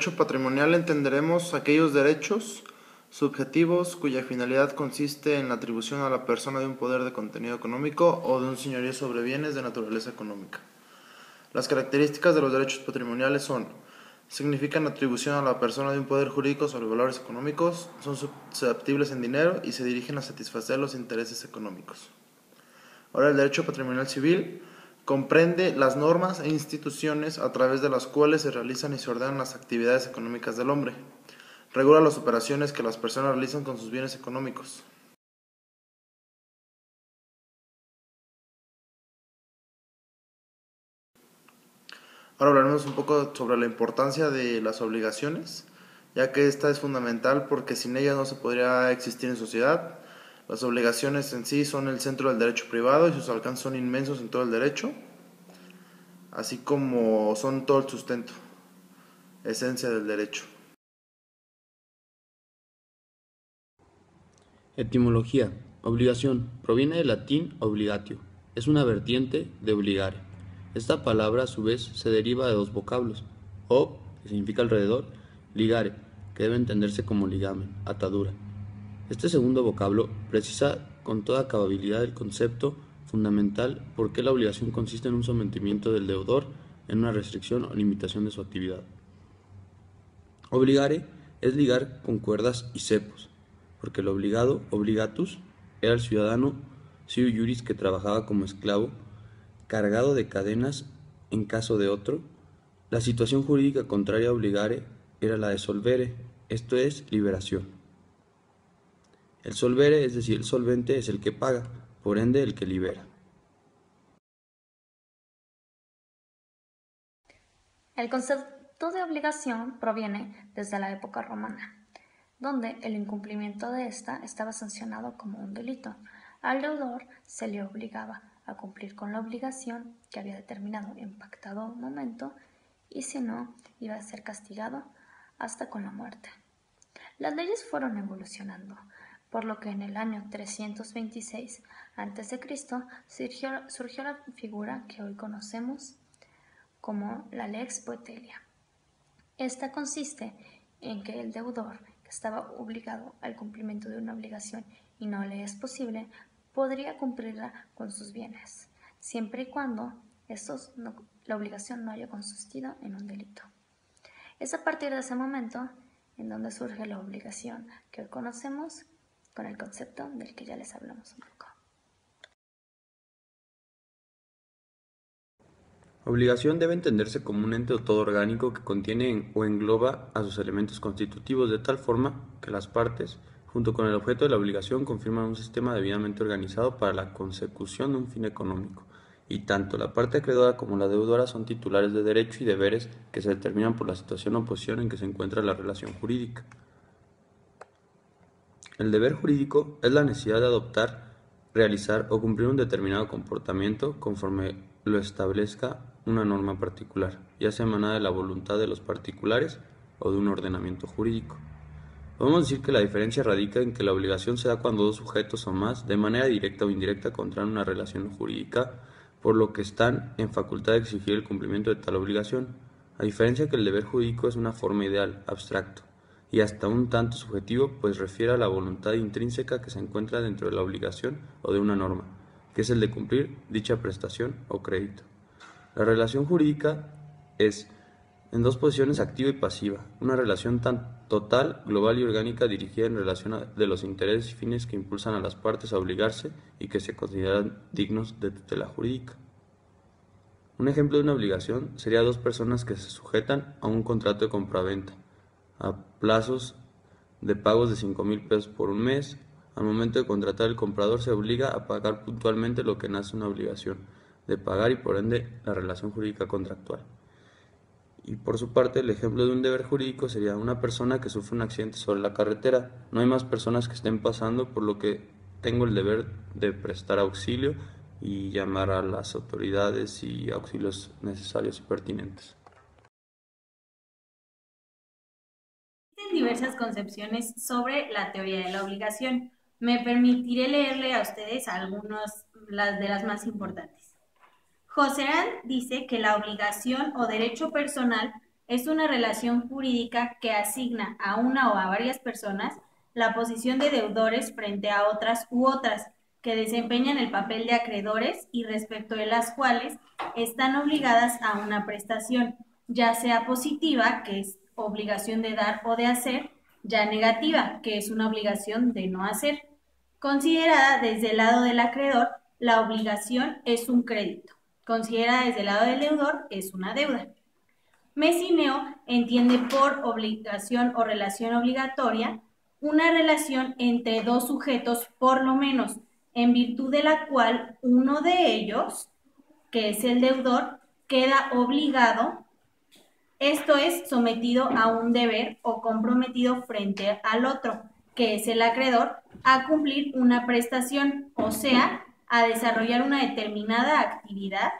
Derecho patrimonial entenderemos aquellos derechos subjetivos cuya finalidad consiste en la atribución a la persona de un poder de contenido económico o de un señorío sobre bienes de naturaleza económica. Las características de los derechos patrimoniales son: significan atribución a la persona de un poder jurídico sobre valores económicos, son susceptibles en dinero y se dirigen a satisfacer los intereses económicos. Ahora, el derecho patrimonial civil comprende las normas e instituciones a través de las cuales se realizan y se ordenan las actividades económicas del hombre. Regula las operaciones que las personas realizan con sus bienes económicos. Ahora hablaremos un poco sobre la importancia de las obligaciones, ya que esta es fundamental porque sin ellas no se podría existir en sociedad. Las obligaciones en sí son el centro del derecho privado y sus alcances son inmensos en todo el derecho, así como son todo el sustento, esencia del derecho. Etimología. Obligación. Proviene del latín obligatio. Es una vertiente de obligare. Esta palabra a su vez se deriva de dos vocablos. O, que significa alrededor, ligare, que debe entenderse como ligamen, atadura. Este segundo vocablo precisa con toda cababilidad el concepto fundamental por qué la obligación consiste en un sometimiento del deudor en una restricción o limitación de su actividad. Obligare es ligar con cuerdas y cepos, porque el obligado, obligatus, era el ciudadano siu iuris que trabajaba como esclavo, cargado de cadenas en caso de otro. La situación jurídica contraria a obligare era la de solvere, esto es, liberación. El solvere, es decir, el solvente, es el que paga, por ende el que libera. El concepto de obligación proviene desde la época romana, donde el incumplimiento de esta estaba sancionado como un delito. Al deudor se le obligaba a cumplir con la obligación que había determinado en pactado momento, y si no, iba a ser castigado hasta con la muerte. Las leyes fueron evolucionando, por lo que en el año 326 a.C. surgió la figura que hoy conocemos como la lex poetelia. Esta consiste en que el deudor que estaba obligado al cumplimiento de una obligación y no le es posible, podría cumplirla con sus bienes, siempre y cuando la obligación no haya consistido en un delito. Es a partir de ese momento en donde surge la obligación que hoy conocemos con el concepto del que ya les hablamos un poco. Obligación debe entenderse como un ente o todo orgánico que contiene o engloba a sus elementos constitutivos de tal forma que las partes, junto con el objeto de la obligación, confirman un sistema debidamente organizado para la consecución de un fin económico, y tanto la parte acreedora como la deudora son titulares de derechos y deberes que se determinan por la situación o posición en que se encuentra la relación jurídica. El deber jurídico es la necesidad de adoptar, realizar o cumplir un determinado comportamiento conforme lo establezca una norma particular, ya sea emanada de la voluntad de los particulares o de un ordenamiento jurídico. Podemos decir que la diferencia radica en que la obligación se da cuando dos sujetos o más, de manera directa o indirecta, contraen una relación jurídica, por lo que están en facultad de exigir el cumplimiento de tal obligación, a diferencia que el deber jurídico es una forma ideal, abstracto, y hasta un tanto subjetivo, pues refiere a la voluntad intrínseca que se encuentra dentro de la obligación o de una norma, que es el de cumplir dicha prestación o crédito. La relación jurídica es, en dos posiciones, activa y pasiva, una relación tan total, global y orgánica dirigida en relación de los intereses y fines que impulsan a las partes a obligarse y que se consideran dignos de tutela jurídica. Un ejemplo de una obligación sería dos personas que se sujetan a un contrato de compraventa, a plazos de pagos de 5,000 pesos por un mes. Al momento de contratar, el comprador se obliga a pagar puntualmente lo que nace una obligación de pagar y por ende la relación jurídica contractual. Y por su parte, el ejemplo de un deber jurídico sería una persona que sufre un accidente sobre la carretera. No hay más personas que estén pasando, por lo que tengo el deber de prestar auxilio y llamar a las autoridades y auxilios necesarios y pertinentes. Existen diversas concepciones sobre la teoría de la obligación. Me permitiré leerle a ustedes algunas de las más importantes. Josserand dice que la obligación o derecho personal Es una relación jurídica que asigna a una o a varias personas la posición de deudores frente a otras u otras, que desempeñan el papel de acreedores y respecto de las cuales están obligadas a una prestación, ya sea positiva, que es obligación de dar o de hacer, ya negativa, que es una obligación de no hacer. Considerada desde el lado del acreedor, la obligación es un crédito. Considerada desde el lado del deudor, es una deuda. Messineo entiende por obligación o relación obligatoria una relación entre dos sujetos por lo menos, en virtud de la cual uno de ellos, que es el deudor, queda obligado, esto es, sometido a un deber o comprometido frente al otro, que es el acreedor, a cumplir una prestación, o sea, a desarrollar una determinada actividad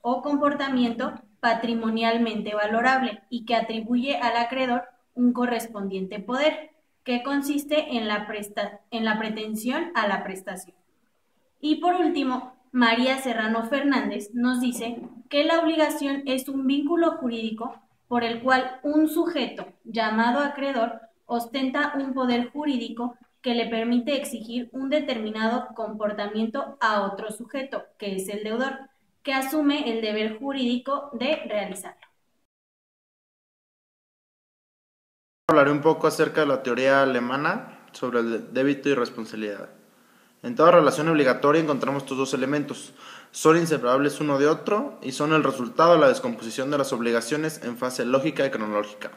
o comportamiento patrimonialmente valorable y que atribuye al acreedor un correspondiente poder, que consiste en la pretensión a la prestación. Y por último, María Serrano Fernández nos dice que la obligación es un vínculo jurídico por el cual un sujeto llamado acreedor ostenta un poder jurídico que le permite exigir un determinado comportamiento a otro sujeto, que es el deudor, que asume el deber jurídico de realizarlo. Hablaré un poco acerca de la teoría alemana sobre el débito y responsabilidad. En toda relación obligatoria encontramos estos dos elementos. Son inseparables uno de otro y son el resultado de la descomposición de las obligaciones en fase lógica y cronológica.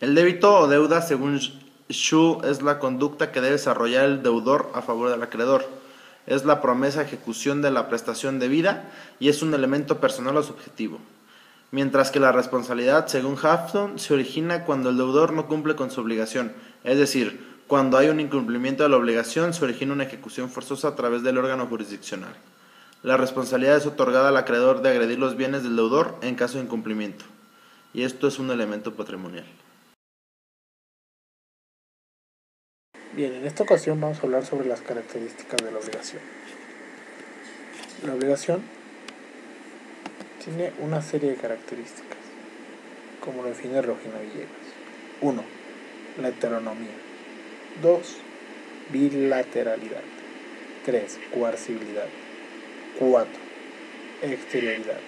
El débito o deuda, según Schuh, es la conducta que debe desarrollar el deudor a favor del acreedor. Es la promesa de ejecución de la prestación debida y es un elemento personal o subjetivo. Mientras que la responsabilidad, según Hafton, se origina cuando el deudor no cumple con su obligación, es decir, cuando hay un incumplimiento de la obligación, se origina una ejecución forzosa a través del órgano jurisdiccional. La responsabilidad es otorgada al acreedor de agredir los bienes del deudor en caso de incumplimiento, y esto es un elemento patrimonial. Bien, en esta ocasión vamos a hablar sobre las características de la obligación. La obligación tiene una serie de características, como lo define Regina Villegas. 1. La heteronomía. 2. Bilateralidad. 3. Coercibilidad. 4. Exterioridad.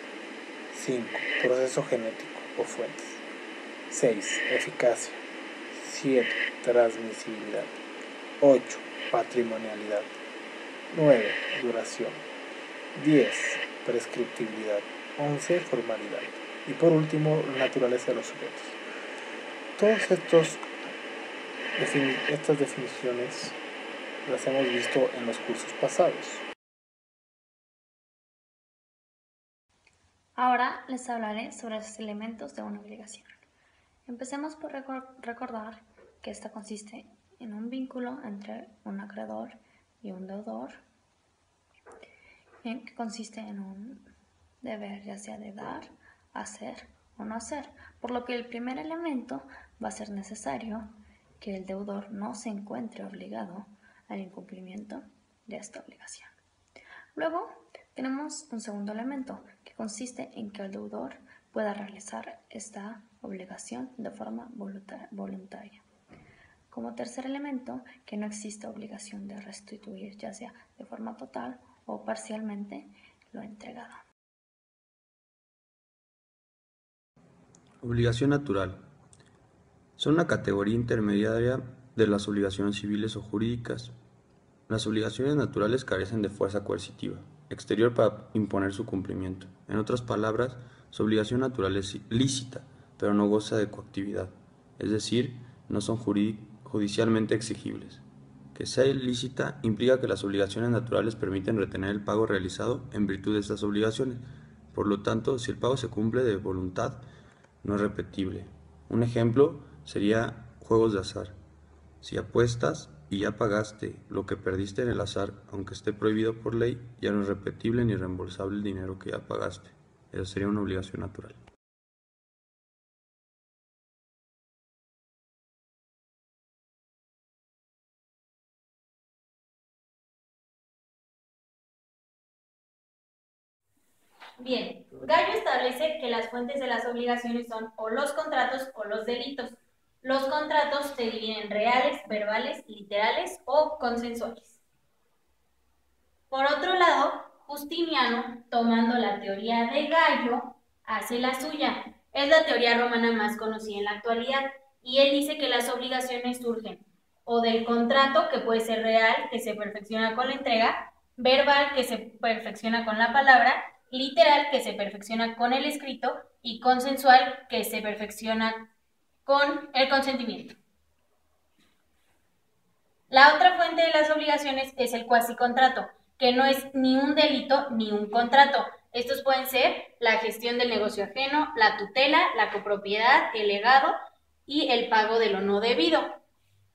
5. Proceso genético o fuentes. 6. Eficacia. 7. Transmisibilidad. 8. Patrimonialidad. 9. Duración. 10. Prescriptibilidad. 11. Formalidad. Y por último, naturaleza de los sujetos. Todas estas definiciones las hemos visto en los cursos pasados. Ahora les hablaré sobre los elementos de una obligación. Empecemos por recordar que esta consiste en un vínculo entre un acreedor y un deudor, que consiste en un deber ya sea de dar, hacer o no hacer, por lo que el primer elemento va a ser necesario que el deudor no se encuentre obligado al incumplimiento de esta obligación. Luego tenemos un segundo elemento que consiste en que el deudor pueda realizar esta obligación de forma voluntaria. Como tercer elemento, que no exista obligación de restituir, ya sea de forma total o parcialmente, lo entregado. Obligación natural. Son una categoría intermediaria de las obligaciones civiles o jurídicas. Las obligaciones naturales carecen de fuerza coercitiva exterior para imponer su cumplimiento. En otras palabras, su obligación natural es lícita, pero no goza de coactividad, es decir, no son judicialmente exigibles. Que sea ilícita implica que las obligaciones naturales permiten retener el pago realizado en virtud de estas obligaciones. Por lo tanto, si el pago se cumple de voluntad, no es repetible. Un ejemplo sería juegos de azar. Si apuestas y ya pagaste lo que perdiste en el azar, aunque esté prohibido por ley, ya no es repetible ni reembolsable el dinero que ya pagaste. Eso sería una obligación natural. Bien, Gallo establece que las fuentes de las obligaciones son o los contratos o los delitos. Los contratos se dividen en reales, verbales, literales o consensuales. Por otro lado, Justiniano, tomando la teoría de Gallo, hace la suya. Es la teoría romana más conocida en la actualidad y él dice que las obligaciones surgen o del contrato, que puede ser real, que se perfecciona con la entrega, verbal, que se perfecciona con la palabra, literal, que se perfecciona con el escrito, y consensual, que se perfecciona con el consentimiento. La otra fuente de las obligaciones es el cuasicontrato, que no es ni un delito ni un contrato. Estos pueden ser la gestión del negocio ajeno, la tutela, la copropiedad, el legado y el pago de lo no debido.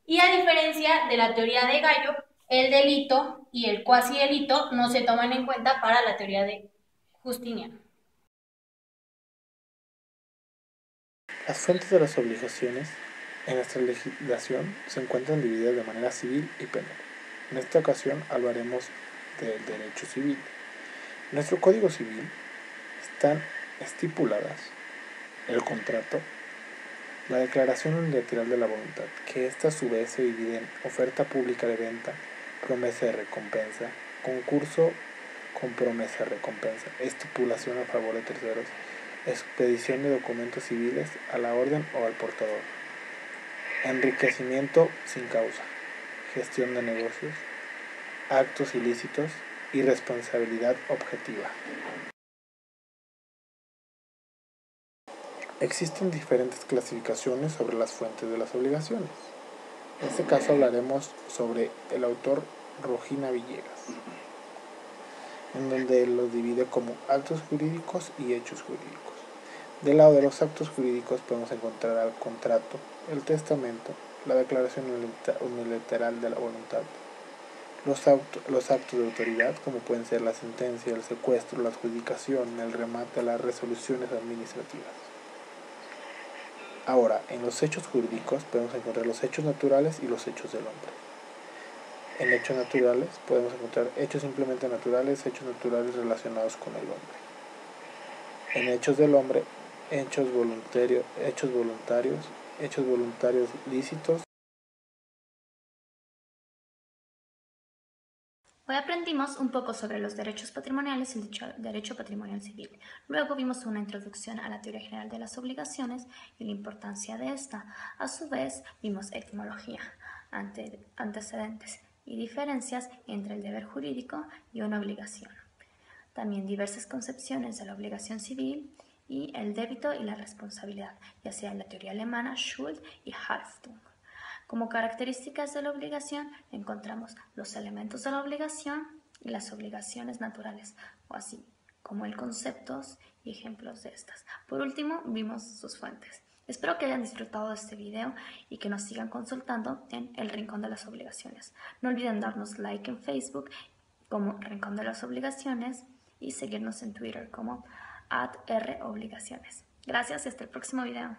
Y a diferencia de la teoría de Gallo, el delito y el cuasi delito no se toman en cuenta para la teoría de Justiniano. Las fuentes de las obligaciones en nuestra legislación se encuentran divididas de manera civil y penal. En esta ocasión hablaremos del derecho civil. En nuestro Código Civil están estipuladas el contrato, la declaración unilateral de la voluntad, que ésta a su vez se divide en oferta pública de venta, promesa de recompensa, concurso con promesa de recompensa, estipulación a favor de terceros, expedición de documentos civiles a la orden o al portador, enriquecimiento sin causa, gestión de negocios, actos ilícitos y responsabilidad objetiva. Existen diferentes clasificaciones sobre las fuentes de las obligaciones. En este caso hablaremos sobre el autor Rojina Villegas, en donde los divide como actos jurídicos y hechos jurídicos. Del lado de los actos jurídicos podemos encontrar al contrato, el testamento, la declaración unilateral de la voluntad, los actos de autoridad, como pueden ser la sentencia, el secuestro, la adjudicación, el remate, las resoluciones administrativas. Ahora, en los hechos jurídicos podemos encontrar los hechos naturales y los hechos del hombre. En hechos naturales podemos encontrar hechos simplemente naturales, hechos naturales relacionados con el hombre. En hechos del hombre, hechos voluntarios lícitos. Hoy aprendimos un poco sobre los derechos patrimoniales y el derecho patrimonial civil. Luego vimos una introducción a la teoría general de las obligaciones y la importancia de esta. A su vez, vimos etimología, antecedentes y diferencias entre el deber jurídico y una obligación. También diversas concepciones de la obligación civil y el débito y la responsabilidad, ya sea en la teoría alemana Schuld y Haftung. Como características de la obligación encontramos los elementos de la obligación y las obligaciones naturales, o así como el conceptos y ejemplos de estas. Por último, vimos sus fuentes. Espero que hayan disfrutado de este video y que nos sigan consultando en El Rincón de las Obligaciones. No olviden darnos like en Facebook como Rincón de las Obligaciones y seguirnos en Twitter como @robligaciones. Gracias y hasta el próximo video.